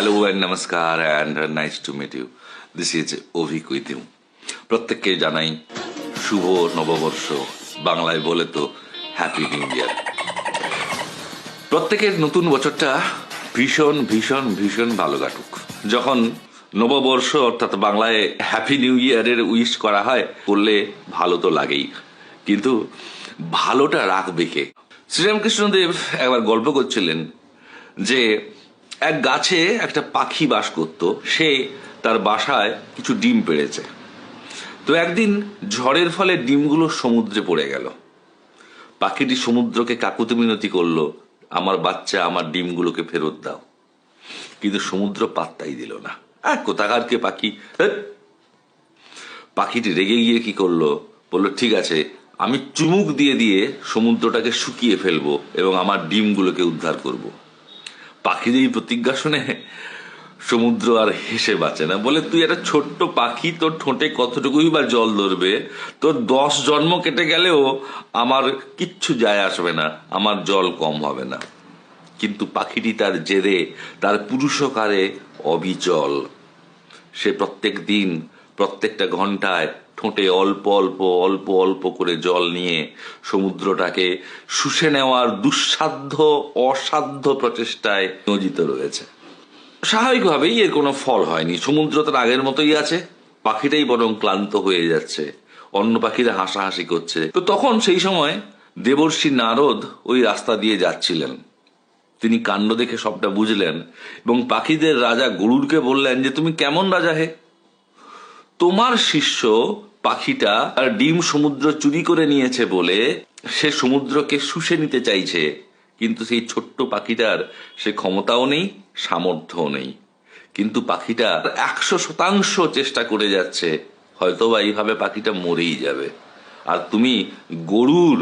Hello and namaskar and nice to meet you. This is Ovik with you. প্রত্যেককে জানাই শুভ নববর্ষ, বাংলায় বলে তো হ্যাপি নিউ ইয়ার। প্রত্যেকের নতুন বছরটা ভীষণ ভীষণ ভীষণ ভালো কাটুক। যখন নববর্ষ অর্থাৎ বাংলায় হ্যাপি নিউ ইয়ারের উইশ করা হয়, করলে ভালো তো লাগেই, কিন্তু ভালোটা রাখবে কে? শ্রীরামকৃষ্ণদেব একবার গল্প করছিলেন যে এক গাছে একটা পাখি বাস করত, সে তার বাসায় কিছু ডিম পেড়েছে। তো একদিন ঝড়ের ফলে ডিমগুলো সমুদ্রে পড়ে গেল। পাখিটি সমুদ্রকে কাকুতি মিনতি করলো, আমার বাচ্চা আমার ডিমগুলোকে ফেরত দাও। কিন্তু সমুদ্র পাত্তাই দিল না। কোথাকার কে পাখি। পাখিটি রেগে গিয়ে কি করলো, বললো ঠিক আছে, আমি চুমুক দিয়ে দিয়ে সমুদ্রটাকে শুকিয়ে ফেলবো এবং আমার ডিমগুলোকে উদ্ধার করব। পাখির এই প্রতিজ্ঞা শুনে সমুদ্র আর হেসে বাঁচে না, বলে তুই একটা ছোট্ট পাখি, তোর ঠোঁটে কতটুকুই বা জল ধরবে, তোর 10 জন্ম কেটে গেলেও আমার কিচ্ছু যায় আসবে না, আমার জল কম হবে না। কিন্তু পাখিটি তার জেদে, তার পুরুষকারে অবিচল। সে প্রত্যেক দিন প্রত্যেকটা ঘন্টায় ঠোঁটে অল্প অল্প অল্প অল্প করে জল নিয়ে সমুদ্রটাকে শুষে নেওয়ার দুঃসাধ্য অসাধ্য প্রচেষ্টায় নিয়োজিত রয়েছে। স্বাভাবিকভাবেই এর কোনো ফল হয়নি। সমুদ্র তার আগের মতোই আছে, পাখিটাই বরং ক্লান্ত হয়ে যাচ্ছে, অন্য পাখিরা হাসাহাসি করছে। তো তখন সেই সময় দেবর্ষি নারদ ওই রাস্তা দিয়ে যাচ্ছিলেন। তিনি কাণ্ড দেখে সবটা বুঝলেন এবং পাখিদের রাজা গরুড়কে বললেন যে তুমি কেমন রাজা হে? তোমার শিষ্য পাখিটা আর ডিম সমুদ্র চুরি করে নিয়েছে বলে সে সমুদ্রকে শুষে নিতে চাইছে, কিন্তু সেই ছোট্ট পাখিটার সে ক্ষমতাও নেই, সামর্থ্যও নেই। কিন্তু পাখিটা 100% চেষ্টা করে যাচ্ছে, হয়তোবা এইভাবে পাখিটা মরেই যাবে। আর তুমি গরুর,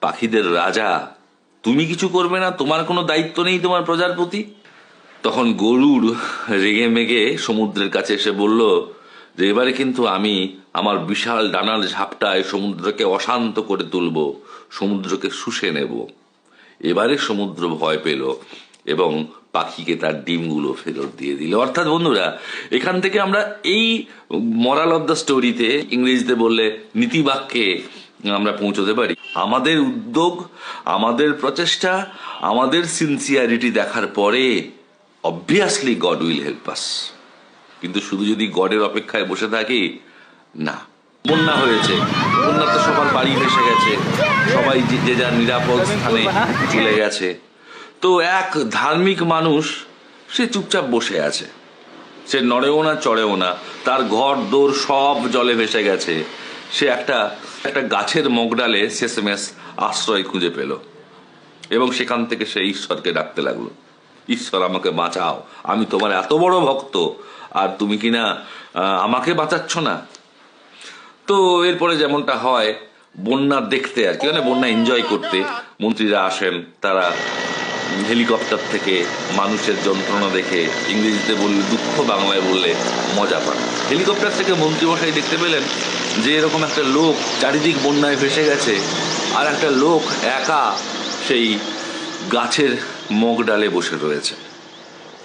পাখিদের রাজা, তুমি কিছু করবে না? তোমার কোনো দায়িত্ব নেই তোমার প্রজার প্রতি? তখন গরুড় রেগে মেগে সমুদ্রের কাছে এসে বলল যে এবারে কিন্তু আমি আমার বিশাল ডানার ঝাপটায় সমুদ্রকে অশান্ত করে তুলব, সমুদ্রকে শুষে নেব। এবারে সমুদ্র ভয় পেল এবং পাখিকে তার ডিমগুলো ফেরত দিয়ে দিল। অর্থাৎ বন্ধুরা, এখান থেকে আমরা এই মরাল অফ দ্য স্টোরিতে, ইংরেজিতে বললে নীতিবাক্যে আমরা পৌঁছতে পারি। আমাদের উদ্যোগ, আমাদের প্রচেষ্টা, আমাদের সিনসিয়ারিটি দেখার পরে obviously god will help us. কিন্তু শুধু যদি গডের অপেক্ষায় বসে থাকি, না। বন্যা হয়েছে, বন্যাতে সবার বাড়ি ভেসে গেছে, সবাই যে যার নিরাপদ স্থানে চলে গেছে। তো এক ধার্মিক মানুষ সে চুপচাপ বসে আছে, সে নড়েও না চড়েও না, তার ঘর দোর সব জলে ভেসে গেছে। সে একটা গাছের মগডালে শেষমেশ আশ্রয় খুঁজে পেল এবং সেখান থেকে সে ঈশ্বরকে ডাকতে লাগলো, ঈশ্বর আমাকে বাঁচাও, আমি তোমার এত বড় ভক্ত আর তুমি কিনা আমাকে বাঁচাচ্ছ না। তো এরপরে যেমনটা হয়, বন্যা দেখতে আর কি, মানে বন্যা এনজয় করতে মন্ত্রীরা আসেন। তারা হেলিকপ্টার থেকে মানুষের যন্ত্রণা দেখে, ইংরেজিতে বললে দুঃখ, বাংলায় বললে মজা পান। হেলিকপ্টার থেকে মন্ত্রীমশাই দেখতে পেলেন যে এরকম একটা লোক চারিদিক বন্যায় ভেসে গেছে, আর একটা লোক একা সেই গাছের মগ ডালে বসে রয়েছে।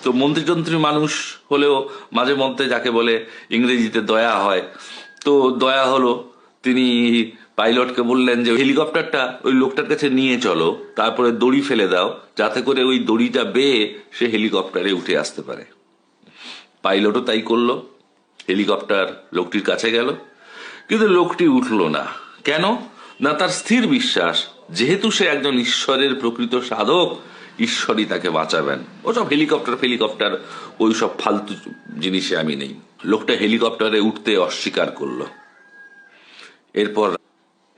তো মন্ত্রীযন্ত্রী মানুষ হলেও মাঝে মধ্যে যাকে বলে ইংরেজিতে দয়া হয়। তো দয়া হলো, তিনি পাইলটকে বললেন যে হেলিকপ্টারটা ওই লোকটার কাছে নিয়ে চলো, তারপরে দড়ি ফেলে দাও, যাতে করে ওই দড়িটা বেয়ে সে হেলিকপ্টারে উঠে আসতে পারে। পাইলটও তাই করলো, হেলিকপ্টার লোকটির কাছে গেল, কিন্তু লোকটি উঠলো না। কেন না? তার স্থির বিশ্বাস, যেহেতু সে একজন ঈশ্বরের প্রকৃত সাধক, ঈশ্বরই তাকে বাঁচাবেন। ওসব হেলিকপ্টার ওই সব ফালতু জিনিসে আমি নেই। লোকটা হেলিকপ্টারে উঠতে অস্বীকার করলো। এরপর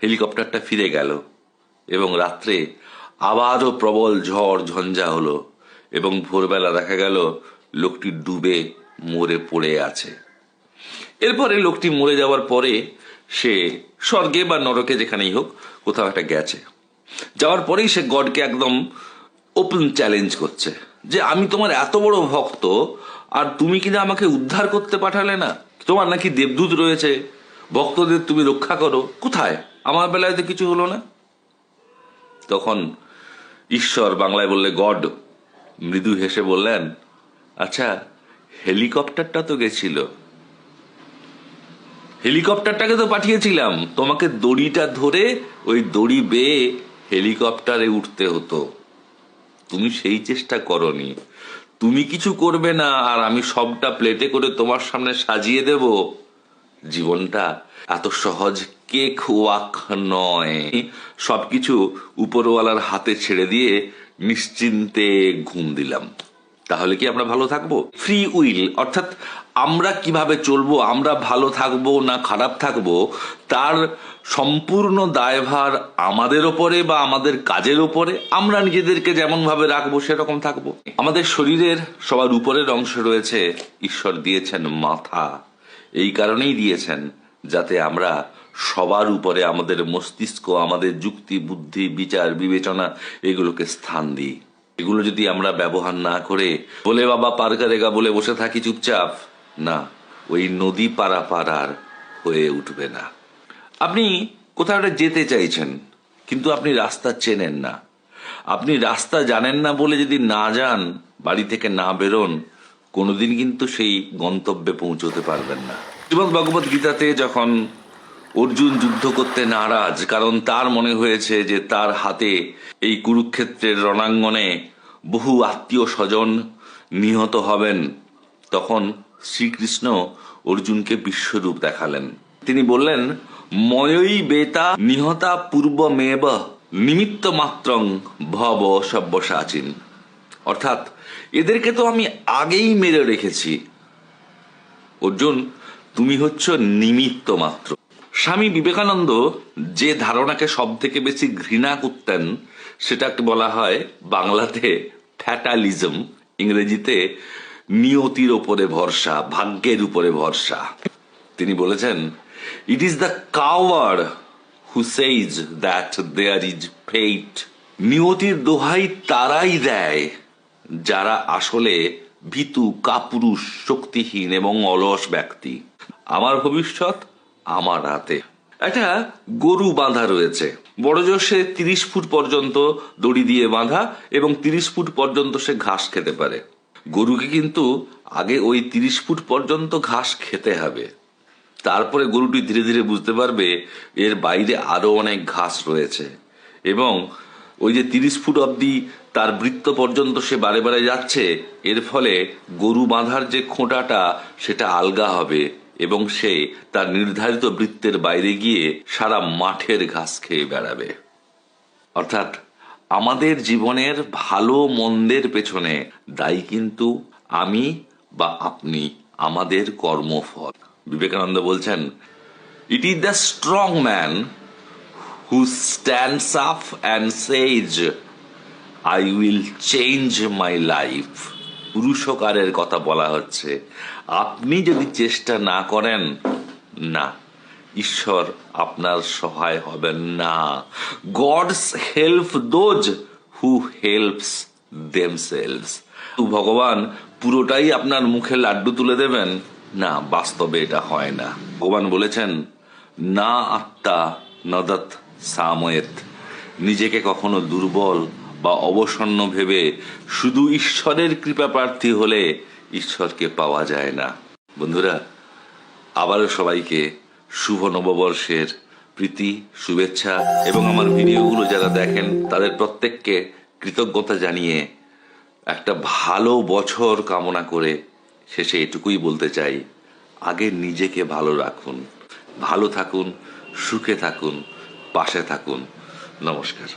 হেলিকপ্টারটা ফিরে গেল এবং রাত্রে আবারও প্রবল ঝড় ঝঞ্ঝা হলো এবং ভোরবেলা দেখা গেল লোকটি ডুবে মরে পড়ে আছে। এরপরে লোকটি মরে যাওয়ার পরে সে স্বর্গে বা নরকে যেখানেই হোক কোথাও একটা গেছে। যাওয়ার পরেই সে গডকে একদম ওপেন চ্যালেঞ্জ করছে যে আমি তোমার এত বড় ভক্ত আর তুমি কিনা আমাকে উদ্ধার করতে পাঠালে না? তোমার নাকি দেবদূত রয়েছে, ভক্তদের তুমি রক্ষা করো, কোথায়? আমার বেলায় তো কিছু হলো না। তখন ঈশ্বর, বাংলায় বললে গড, মৃদু হেসে বললেন, আচ্ছা, হেলিকপ্টারটা তো গেছিল, হেলিকপ্টারটাকে তো পাঠিয়েছিলাম, তোমাকে দড়িটা ধরে ওই দড়ি বেয়ে হেলিকপ্টারে উঠতে হতো। তুমি সেই চেষ্টা করনি। তুমি কিছু করবে না আর আমি সবটা প্লেটে করে তোমার সামনে সাজিয়ে দেব। জীবনটা এত সহজ কেক ওয়াক নয়। সবকিছু উপরওয়ালার হাতে ছেড়ে দিয়ে নিশ্চিন্তে ঘুম দিলাম। তাহলে কি আমরা ভালো থাকবো? ফ্রি উইল, অর্থাৎ আমরা কিভাবে চলবো, আমরা ভালো থাকবো না খারাপ থাকবো, তার সম্পূর্ণ দায়ভার আমাদের ওপরে বা আমাদের কাজের ওপরে। আমরা নিজেদেরকে যেমন ভাবে রাখবো সেরকম থাকবো। আমাদের শরীরের সবার উপরের অংশ রয়েছে, ঈশ্বর দিয়েছেন মাথা। এই কারণেই দিয়েছেন যাতে আমরা সবার উপরে আমাদের মস্তিষ্ক, আমাদের যুক্তি, বুদ্ধি, বিচার, বিবেচনা এগুলোকে স্থান দিই। এগুলো যদি আমরা ব্যবহার না করে বলে বাবা পার করেগা বলে বসে থাকি চুপচাপ, না, ওই নদী পারাপার আর হয়ে উঠবে না। আপনি কোথাও একটা যেতে চাইছেন, কিন্তু আপনি রাস্তা চেনেন না। আপনি রাস্তা জানেন না বলে যদি না যান, বাড়ি থেকে না বেরোন, কোনোদিন কিন্তু সেই গন্তব্যে পৌঁছতে পারবেন না। শ্রীমদ্ ভগবত গীতাতে যখন অর্জুন যুদ্ধ করতে নারাজ, কারণ তার মনে হয়েছে যে তার হাতে এই কুরুক্ষেত্রের রণাঙ্গনে বহু আত্মীয় স্বজন নিহত হবেন, তখন শ্রীকৃষ্ণ অর্জুনকে বিশ্বরূপ দেখালেন। তিনি বললেন, ময়ই বেতা নিহতা পূর্বমেব নিমিত্ত মাত্রং ভব সব্যসাচিন। অর্থাৎ এদেরকে তো আমি আগেই মেরে রেখেছি। অর্জুন, তুমি হচ্ছ নিমিত্ত মাত্র। স্বামী বিবেকানন্দ যে ধারণাকে সব থেকে বেশি ঘৃণা করতেন সেটাকে বলা হয় বাংলাতে ফ্যাটালিজম, ইংরেজিতে নিয়তির উপরে ভরসা, ভাগ্যের উপরে ভরসা। তিনি বলেছেন, it is the coward who says that there is fate. নিয়তির দোহাই তারাই দেয় যারা আসলে ভীতু, কাপুরুষ, শক্তিহীন এবং অলস ব্যক্তি। আমার ভবিষ্যৎ আমার হাতে। একটা গরু বাঁধা রয়েছে, বড় জোর সে 30 ফুট পর্যন্ত দড়ি দিয়ে বাঁধা এবং 30 ফুট পর্যন্ত সে ঘাস খেতে পারে। গরুকে কিন্তু আগে ওই 30 ফুট পর্যন্ত ঘাস খেতে হবে, তারপরে গরুটি ধীরে ধীরে বুঝতে পারবে এর বাইরে আরো অনেক ঘাস রয়েছে, এবং ওই যে 30 ফুট অব্দি তার বৃত্ত পর্যন্ত সে বারে বারে যাচ্ছে, এর ফলে গরু বাঁধার যে খোঁটাটা সেটা আলগা হবে এবং সে তার নির্ধারিত বৃত্তের বাইরে গিয়ে সারা মাঠের ঘাস খেয়ে বেড়াবে। অর্থাৎ আমাদের জীবনের ভালো মন্দের পেছনে দায়ী কিন্তু আমি বা আপনি, আমাদের কর্মফল। বিবেকানন্দ বলছেন, it is the strong man who stands up and says I will change my life. পুরুষকারের কথা বলা হচ্ছে। আপনি যদি চেষ্টা না করেন, না, ঈশ্বর আপনার সহায় হবেন না। God's help those who helps themselves. ভগবান পুরোটাই আপনার মুখে লাড্ডু তুলে দেবেন, না, বাস্তবে এটা হয় না। ভগবান বলেছেন, না আত্মা নদত সাময়েত। নিজেকে কখনো দুর্বল বা অবসন্ন ভেবে শুধু ঈশ্বরের কৃপা প্রার্থী হলে ঈশ্বরকে পাওয়া যায় না। বন্ধুরা, আবারও সবাইকে শুভ নববর্ষের প্রীতি, শুভেচ্ছা, এবং আমার ভিডিওগুলো যারা দেখেন তাদের প্রত্যেককে কৃতজ্ঞতা জানিয়ে একটা ভালো বছর কামনা করে শেষে এটুকুই বলতে চাই, আগে নিজেকে ভালো রাখুন, ভালো থাকুন, সুখে থাকুন, পাশে থাকুন। নমস্কার।